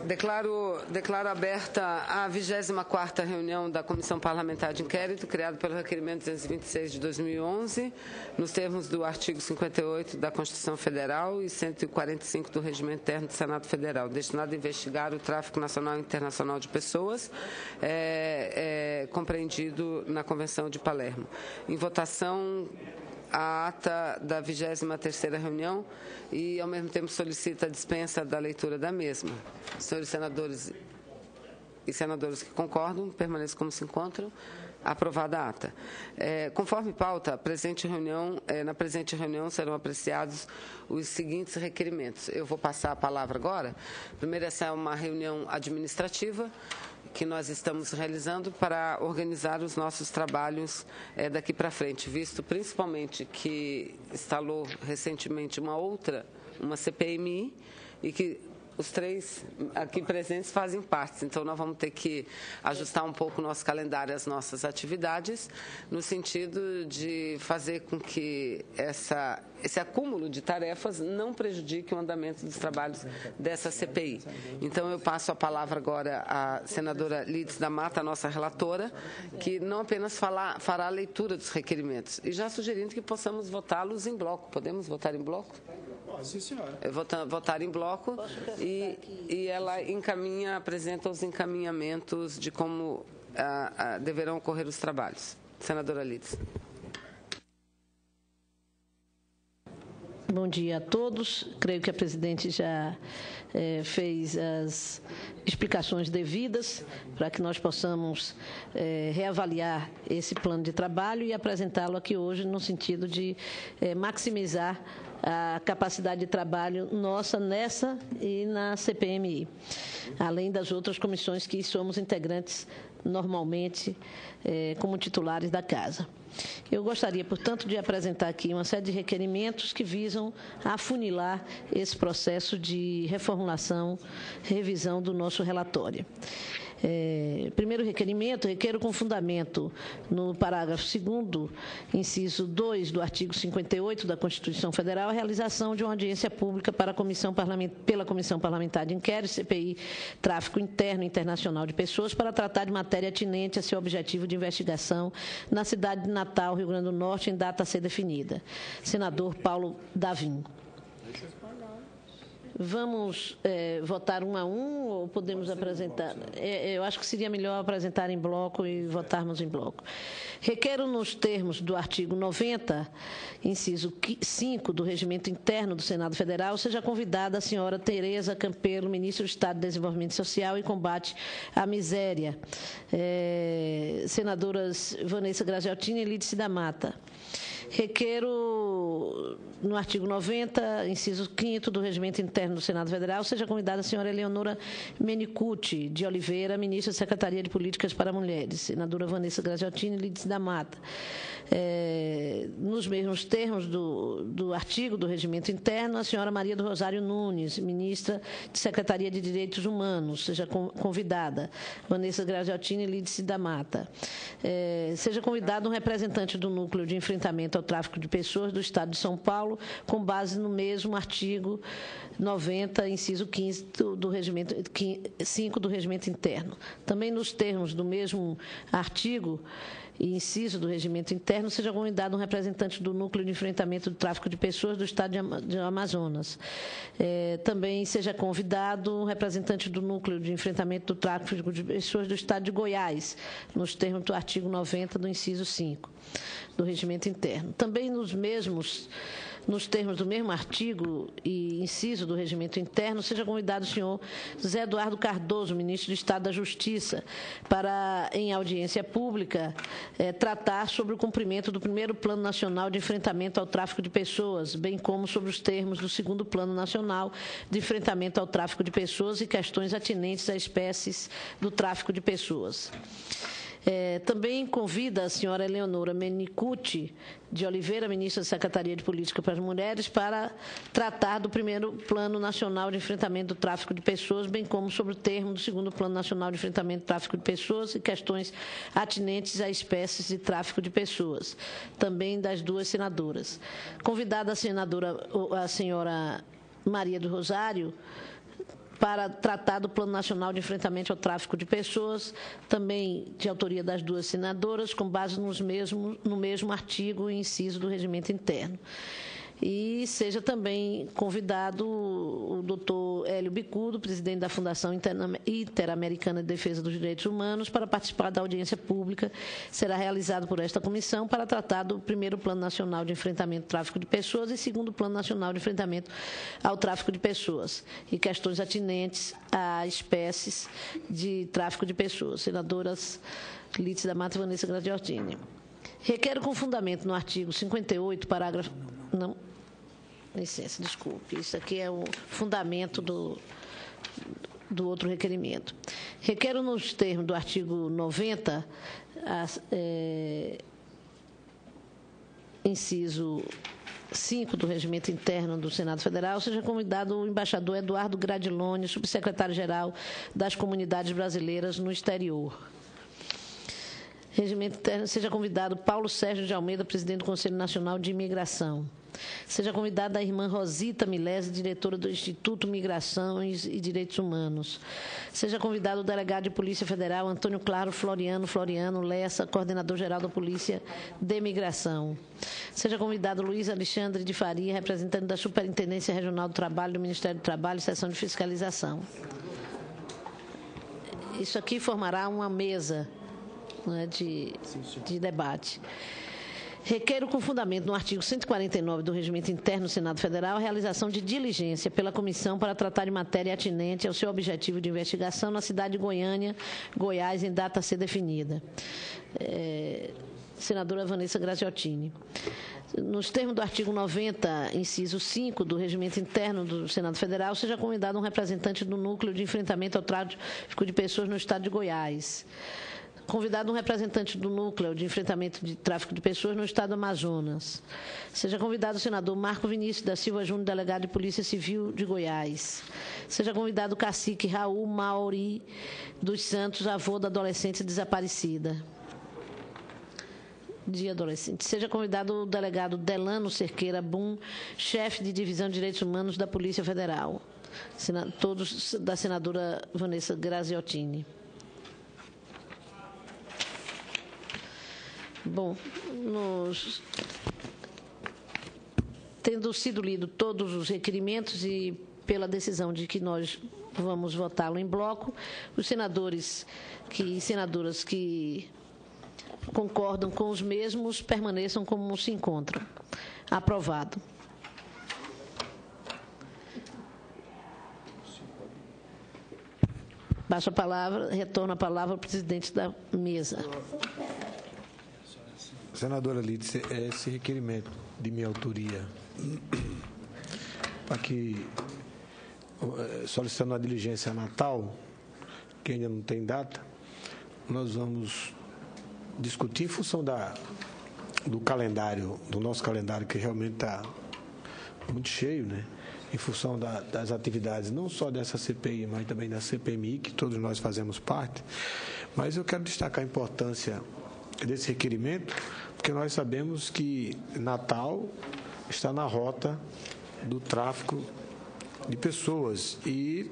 Declaro aberta a 24ª reunião da Comissão Parlamentar de Inquérito, criada pelo Requerimento 226 de 2011, nos termos do artigo 58 da Constituição Federal e 145 do Regimento Interno do Senado Federal, destinado a investigar o tráfico nacional e internacional de pessoas, compreendido na Convenção de Palermo. Em votação, a ata da 23ª reunião e, ao mesmo tempo, solicita a dispensa da leitura da mesma. Senhores senadores e senadoras que concordam, permaneçam como se encontram. Aprovada a ata. Conforme pauta, na presente reunião serão apreciados os seguintes requerimentos. Eu vou passar a palavra agora. Primeiro, essa é uma reunião administrativa que nós estamos realizando para organizar os nossos trabalhos daqui para frente, visto principalmente que instalou recentemente uma CPMI e que os três aqui presentes fazem parte, então nós vamos ter que ajustar um pouco o nosso calendário, as nossas atividades, no sentido de fazer com que esse acúmulo de tarefas não prejudique o andamento dos trabalhos dessa CPI. Então, eu passo a palavra agora à senadora Lídice da Mata, a nossa relatora, que não apenas fará a leitura dos requerimentos, e já sugerindo que possamos votá-los em bloco. Podemos votar em bloco? Sim, senhora. Votar em bloco e ela apresenta os encaminhamentos de como deverão ocorrer os trabalhos. Senadora Lídice. Bom dia a todos. Creio que a presidente já fez as explicações devidas para que nós possamos reavaliar esse plano de trabalho e apresentá-lo aqui hoje no sentido de maximizar a capacidade de trabalho nossa nessa e na CPMI, além das outras comissões que somos integrantes normalmente como titulares da Casa. Eu gostaria, portanto, de apresentar aqui uma série de requerimentos que visam afunilar esse processo de reformulação, revisão do nosso relatório. Primeiro requerimento, requer com fundamento no parágrafo 2º, inciso 2 do artigo 58 da Constituição Federal, a realização de uma audiência pública pela Comissão Parlamentar de Inquérito, CPI, Tráfico Interno e Internacional de Pessoas, para tratar de matéria atinente a seu objetivo de investigação na cidade de Natal, Rio Grande do Norte, em data a ser definida. Senador Paulo Davim. Vamos votar um a um ou podemos apresentar? Eu acho que seria melhor apresentar em bloco e votarmos em bloco. Requero, nos termos do artigo 90, inciso 5 do Regimento Interno do Senado Federal, seja convidada a senhora Tereza Campelo, ministra do Estado de Desenvolvimento Social e Combate à Miséria. Senadoras Vanessa Grazioltini e Lídice da Mata. Requero, no artigo 90, inciso 5º do Regimento Interno do Senado Federal, seja convidada a senhora Eleonora Menicucci de Oliveira, ministra da Secretaria de Políticas para Mulheres. Senadora Vanessa Grazioltini e Lídice da Mata. Nos mesmos termos do artigo do Regimento Interno, a senhora Maria do Rosário Nunes, ministra de Secretaria de Direitos Humanos, seja convidada. Vanessa Grazioltini e Lídice da Mata. Seja convidado um representante do Núcleo de Enfrentamento ao Tráfico de Pessoas do Estado de São Paulo, com base no mesmo artigo 90, inciso 15 do Regimento 5 do Regimento Interno. Também nos termos do mesmo artigo e inciso do Regimento Interno, seja convidado um representante do Núcleo de Enfrentamento do Tráfico de Pessoas do Estado de Amazonas. Também seja convidado um representante do Núcleo de Enfrentamento do Tráfico de Pessoas do Estado de Goiás, nos termos do artigo 90 do inciso 5 do Regimento Interno. Também nos termos do mesmo artigo e inciso do Regimento Interno, seja convidado o senhor Zé Eduardo Cardoso, ministro do Estado da Justiça, para, em audiência pública, tratar sobre o cumprimento do primeiro Plano Nacional de Enfrentamento ao Tráfico de Pessoas, bem como sobre os termos do segundo Plano Nacional de Enfrentamento ao Tráfico de Pessoas e questões atinentes a espécies do tráfico de pessoas. Também convida a senhora Eleonora Menicucci de Oliveira, ministra da Secretaria de Política para as Mulheres, para tratar do primeiro Plano Nacional de Enfrentamento do Tráfico de Pessoas, bem como sobre o termo do segundo Plano Nacional de Enfrentamento do Tráfico de Pessoas e questões atinentes a espécies de tráfico de pessoas, também das duas senadoras. Convidada a senhora Maria do Rosário para tratar do Plano Nacional de Enfrentamento ao Tráfico de Pessoas, também de autoria das duas senadoras, com base no mesmo artigo e inciso do Regimento Interno. E seja também convidado o doutor Hélio Bicudo, presidente da Fundação Interamericana de Defesa dos Direitos Humanos, para participar da audiência pública. Será realizado por esta comissão para tratar do primeiro Plano Nacional de Enfrentamento ao Tráfico de Pessoas e segundo Plano Nacional de Enfrentamento ao Tráfico de Pessoas e questões atinentes a espécies de tráfico de pessoas. Senadoras Lídice da Mata e Vanessa Graziottini. Requero com fundamento no artigo 58, parágrafo... Não, licença, desculpe. Isso aqui é o fundamento do outro requerimento. Requero nos termos do artigo 90, inciso 5 do Regimento Interno do Senado Federal, seja convidado o embaixador Eduardo Gradiloni, subsecretário-geral das Comunidades Brasileiras no Exterior. Regimento Interno, seja convidado Paulo Sérgio de Almeida, presidente do Conselho Nacional de Imigração. Seja convidada a irmã Rosita Milese, diretora do Instituto Migrações e Direitos Humanos. Seja convidado o delegado de Polícia Federal, Antônio Claro Floriano Lessa, coordenador-geral da Polícia de Imigração. Seja convidado Luiz Alexandre de Faria, representante da Superintendência Regional do Trabalho do Ministério do Trabalho, Seção de Fiscalização. Isso aqui formará uma mesa, né, de debate. Requero com fundamento no artigo 149 do Regimento Interno do Senado Federal a realização de diligência pela comissão para tratar de matéria atinente ao seu objetivo de investigação na cidade de Goiânia, Goiás, em data a ser definida. Senadora Vanessa Graziottini. Nos termos do artigo 90, inciso 5 do Regimento Interno do Senado Federal, seja convidado um representante do Núcleo de Enfrentamento ao Tráfico de Pessoas no estado de Goiás. Convidado um representante do Núcleo de Enfrentamento de Tráfico de Pessoas no estado do Amazonas. Seja convidado o senador Marco Vinícius da Silva Júnior, delegado de Polícia Civil de Goiás. Seja convidado o cacique Raul Mauri dos Santos, avô da adolescente desaparecida. De adolescente. Seja convidado o delegado Delano Cerqueira Bum, chefe de Divisão de Direitos Humanos da Polícia Federal. Todos da senadora Vanessa Graziottini. Bom, tendo sido lido todos os requerimentos e pela decisão de que nós vamos votá-lo em bloco, os senadores e senadoras que concordam com os mesmos permaneçam como se encontram. Aprovado. Passo a palavra, retorno a palavra ao presidente da mesa. Senadora Lídice, esse requerimento de minha autoria, para que, solicitando a diligência a Natal, que ainda não tem data, nós vamos discutir em função do calendário, do nosso calendário, que realmente está muito cheio, né? Em função das atividades, não só dessa CPI, mas também da CPMI, que todos nós fazemos parte. Mas eu quero destacar a importância desse requerimento, porque nós sabemos que Natal está na rota do tráfico de pessoas e,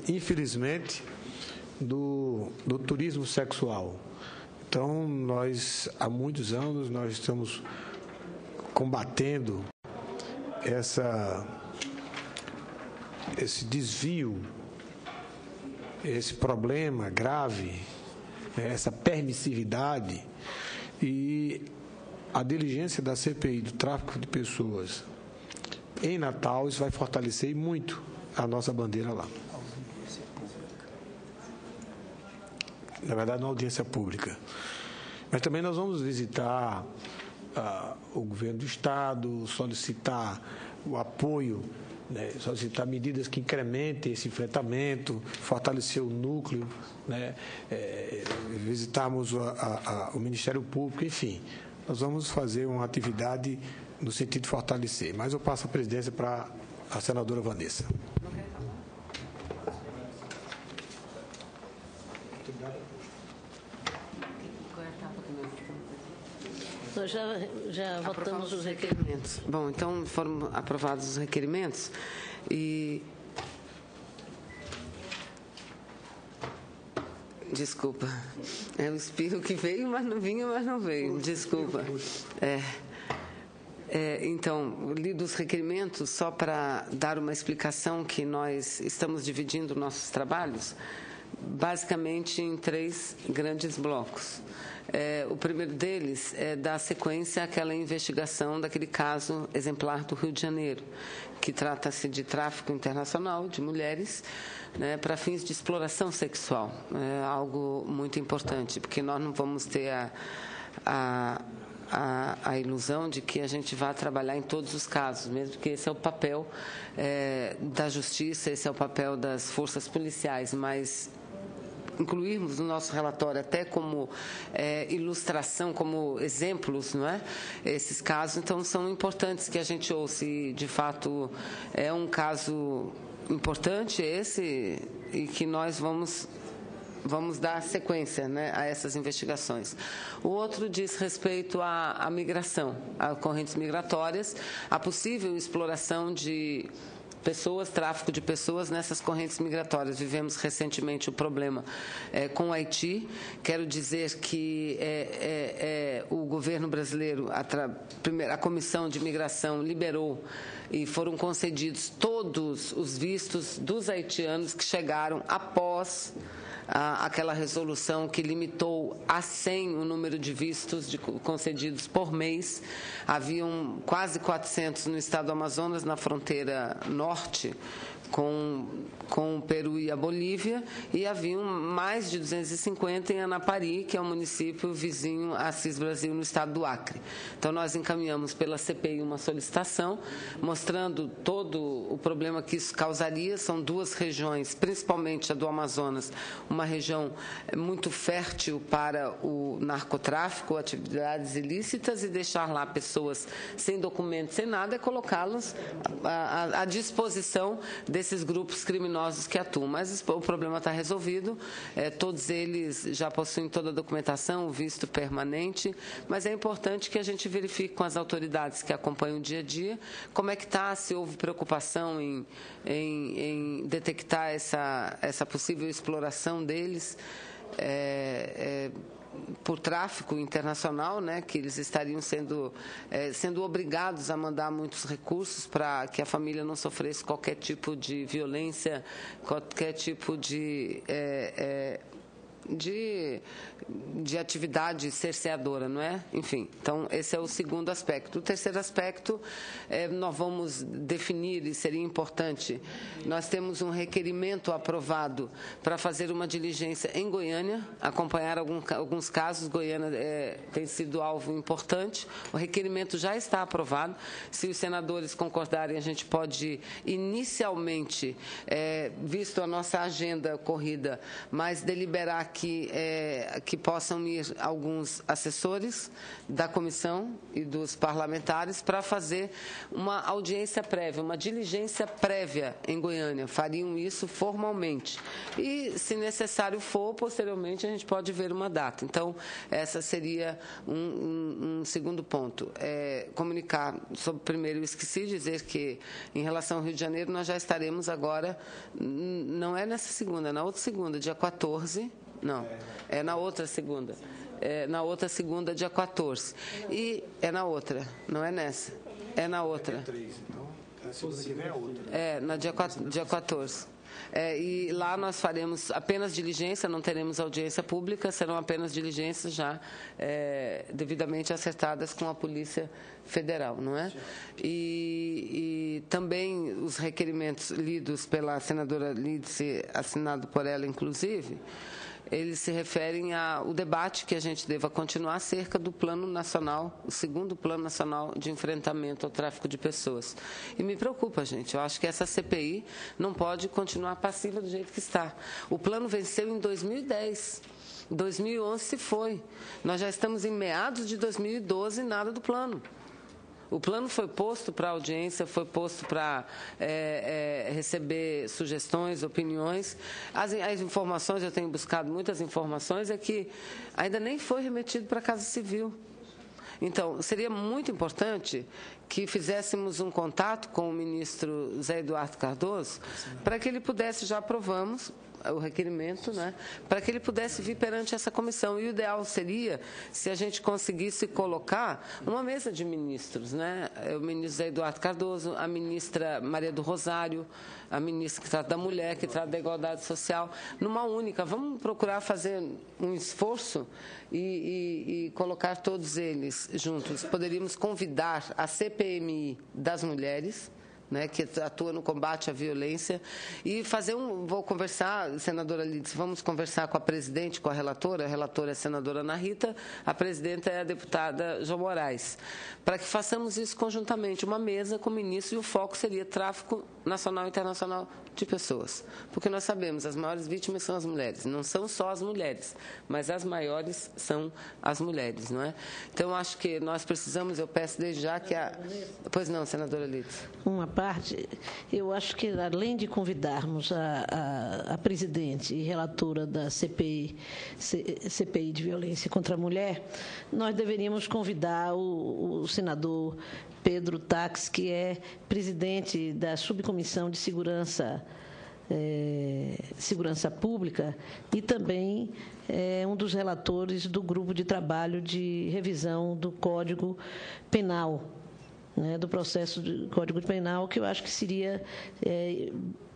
infelizmente, do turismo sexual. Então, nós, há muitos anos, nós estamos combatendo esse desvio, esse problema grave, essa permissividade, e a diligência da CPI do tráfico de pessoas em Natal, isso vai fortalecer muito a nossa bandeira lá. Na verdade, na audiência pública. Mas também nós vamos visitar o governo do Estado, solicitar o apoio, né, solicitar medidas que incrementem esse enfrentamento, fortalecer o núcleo, né, visitarmos o Ministério Público, enfim. Nós vamos fazer uma atividade no sentido de fortalecer. Mas eu passo a presidência para a senadora Vanessa. Nós já votamos os requerimentos. Bom, então foram aprovados os requerimentos e Desculpa. É o espirro que veio, mas não vinha, mas não veio. Desculpa. Então, lido os requerimentos, só para dar uma explicação que nós estamos dividindo nossos trabalhos, basicamente em 3 grandes blocos. O primeiro deles é dar sequência àquela investigação daquele caso exemplar do Rio de Janeiro, que trata-se de tráfico internacional de mulheres, né, para fins de exploração sexual. É algo muito importante, porque nós não vamos ter a ilusão de que a gente vai trabalhar em todos os casos, mesmo que esse é o papel da justiça, esse é o papel das forças policiais, mas incluirmos no nosso relatório até como ilustração, como exemplos, não é? Esses casos, então, são importantes que a gente ouça, e de fato é um caso importante esse, e que nós vamos dar sequência, né, a essas investigações. O outro diz respeito à migração, a correntes migratórias, a possível exploração de pessoas, tráfico de pessoas nessas correntes migratórias. Vivemos recentemente o problema com o Haiti. Quero dizer que o governo brasileiro, a Comissão de Migração, liberou e foram concedidos todos os vistos dos haitianos que chegaram após aquela resolução que limitou a 100 o número de vistos concedidos por mês. Haviam quase 400 no estado do Amazonas, na fronteira norte, com o Peru e a Bolívia, e haviam mais de 250 em Anapari, que é um município vizinho a Assis Brasil, no estado do Acre. Então, nós encaminhamos pela CPI uma solicitação, mostrando todo o problema que isso causaria. São 2 regiões, principalmente a do Amazonas, uma região muito fértil para o narcotráfico, atividades ilícitas, e deixar lá pessoas sem documentos, sem nada, é colocá-las à disposição desses grupos criminosos que atuam. Mas o problema está resolvido, todos eles já possuem toda a documentação, o visto permanente, mas é importante que a gente verifique com as autoridades que acompanham o dia a dia como é que está, se houve preocupação em detectar essa possível exploração deles por tráfico internacional, né, que eles estariam sendo obrigados a mandar muitos recursos para que a família não sofresse qualquer tipo de violência, qualquer tipo de atividade cerceadora, não é? Enfim, então esse é o segundo aspecto. O terceiro aspecto, nós vamos definir, e seria importante, nós temos um requerimento aprovado para fazer uma diligência em Goiânia, acompanhar alguns casos. Goiânia tem sido alvo importante. O requerimento já está aprovado. Se os senadores concordarem, a gente pode inicialmente, visto a nossa agenda corrida, mas deliberar que possam ir alguns assessores da comissão e dos parlamentares para fazer uma audiência prévia, uma diligência prévia em Goiânia. Fariam isso formalmente. E, se necessário for, posteriormente a gente pode ver uma data. Então, essa seria um segundo ponto. Comunicar sobre, primeiro, eu esqueci de dizer que, em relação ao Rio de Janeiro, nós já estaremos agora, não é nessa segunda, é na outra segunda, dia 14, não, é na outra segunda. Na outra segunda, dia 14. E é na outra, não é nessa. É na outra. Na dia 14. E lá nós faremos apenas diligência, não teremos audiência pública, serão apenas diligências já devidamente acertadas com a Polícia Federal, não é? E também os requerimentos lidos pela senadora Lídice, assinado por ela, inclusive, eles se referem ao debate que a gente deva continuar acerca do Plano Nacional, o segundo Plano Nacional de Enfrentamento ao Tráfico de Pessoas. E me preocupa, gente. Eu acho que essa CPI não pode continuar passiva do jeito que está. O plano venceu em 2010. 2011 se foi. Nós já estamos em meados de 2012 e nada do plano. O plano foi posto para audiência, foi posto para receber sugestões, opiniões. As informações, eu tenho buscado muitas informações, é que ainda nem foi remetido para a Casa Civil. Então, seria muito importante que fizéssemos um contato com o ministro Zé Eduardo Cardoso para que ele pudesse, já aprovamos o requerimento, né, para que ele pudesse vir perante essa comissão. E o ideal seria se a gente conseguisse colocar uma mesa de ministros, né, o ministro Zé Eduardo Cardoso, a ministra Maria do Rosário, a ministra que trata da mulher, que trata da igualdade social, numa única. Vamos procurar fazer um esforço e colocar todos eles juntos. Poderíamos convidar a CPMI das mulheres, né, que atua no combate à violência, e fazer vou conversar, senadora Lídice, vamos conversar com a presidente, com a relatora é a senadora Ana Rita, a presidenta é a deputada João Moraes, para que façamos isso conjuntamente, uma mesa com o ministro, e o foco seria tráfico nacional e internacional de pessoas, porque nós sabemos, as maiores vítimas são as mulheres, não são só as mulheres, mas as maiores são as mulheres, não é? Então, acho que nós precisamos, eu peço desde já que a... Pois não, senadora Lídice. Uma parte, eu acho que, além de convidarmos a presidente e relatora da CPI de violência contra a mulher, nós deveríamos convidar o senador Pedro Tax, que é presidente da Subcomissão de Segurança Pública e também é um dos relatores do grupo de trabalho de revisão do Código Penal, né, do processo de Código Penal, que eu acho que seria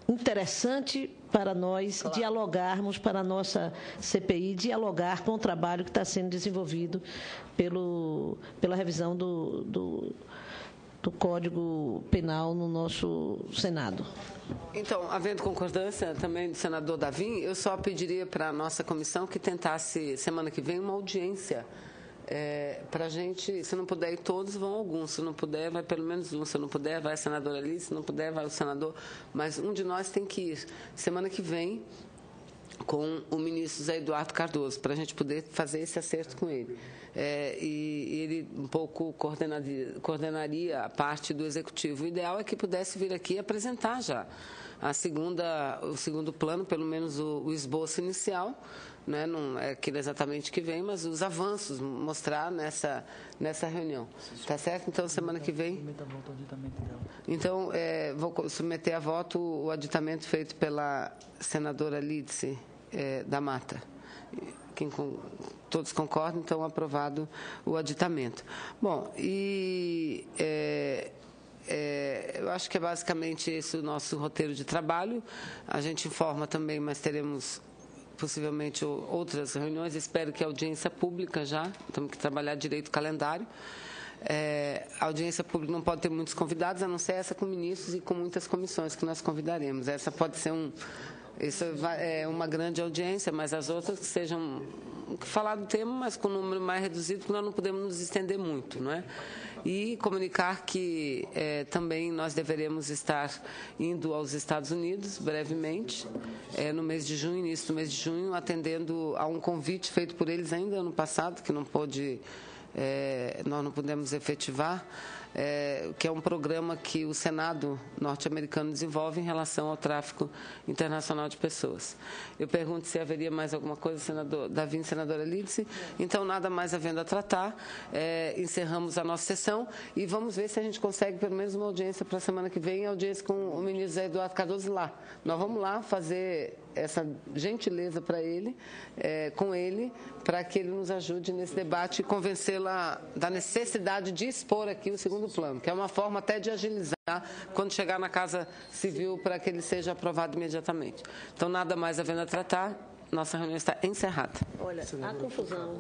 interessante para nós dialogarmos, para a nossa CPI, dialogar com o trabalho que está sendo desenvolvido pela revisão do Código Penal no nosso Senado. Então, havendo concordância também do senador Davim, eu só pediria para a nossa comissão que tentasse, semana que vem, uma audiência para a gente, se não puder ir todos, vão alguns, se não puder, vai pelo menos um, se não puder, vai a senadora Alice, se não puder, vai o senador, mas um de nós tem que ir, semana que vem, com o ministro Zé Eduardo Cardoso, para a gente poder fazer esse acerto com ele. E ele um pouco coordenaria a parte do executivo. O ideal é que pudesse vir aqui apresentar já o segundo plano, pelo menos o esboço inicial, né? Não é aquilo exatamente que vem, mas os avanços, mostrar nessa reunião. Tá certo? Então, semana que vem... Então, vou submeter a voto o aditamento feito pela senadora Lídice da Mata. Todos concordam, então, aprovado o aditamento. Bom, e... eu acho que é basicamente esse o nosso roteiro de trabalho. A gente informa também, mas teremos possivelmente outras reuniões. Espero que a audiência pública já, temos que trabalhar direito o calendário. A audiência pública não pode ter muitos convidados, a não ser essa com ministros e com muitas comissões que nós convidaremos. Essa pode ser uma grande audiência, mas as outras que sejam falar do tema, mas com um número mais reduzido, porque nós não podemos nos estender muito, não é? E comunicar que também nós deveremos estar indo aos Estados Unidos brevemente, no mês de junho, início do mês de junho, atendendo a um convite feito por eles ainda ano passado, que não pôde, nós não pudemos efetivar, que é um programa que o Senado norte-americano desenvolve em relação ao tráfico internacional de pessoas. Eu pergunto se haveria mais alguma coisa, senador Davim, senadora Lídice. Então, nada mais havendo a tratar, encerramos a nossa sessão e vamos ver se a gente consegue pelo menos uma audiência para a semana que vem, audiência com o ministro Zé Eduardo Cardoso lá. Nós vamos lá fazer essa gentileza para ele, com ele, para que ele nos ajude nesse debate e convencê-la da necessidade de expor aqui o segundo plano, que é uma forma até de agilizar quando chegar na Casa Civil para que ele seja aprovado imediatamente. Então, nada mais havendo a tratar, nossa reunião está encerrada. Olha, há confusão.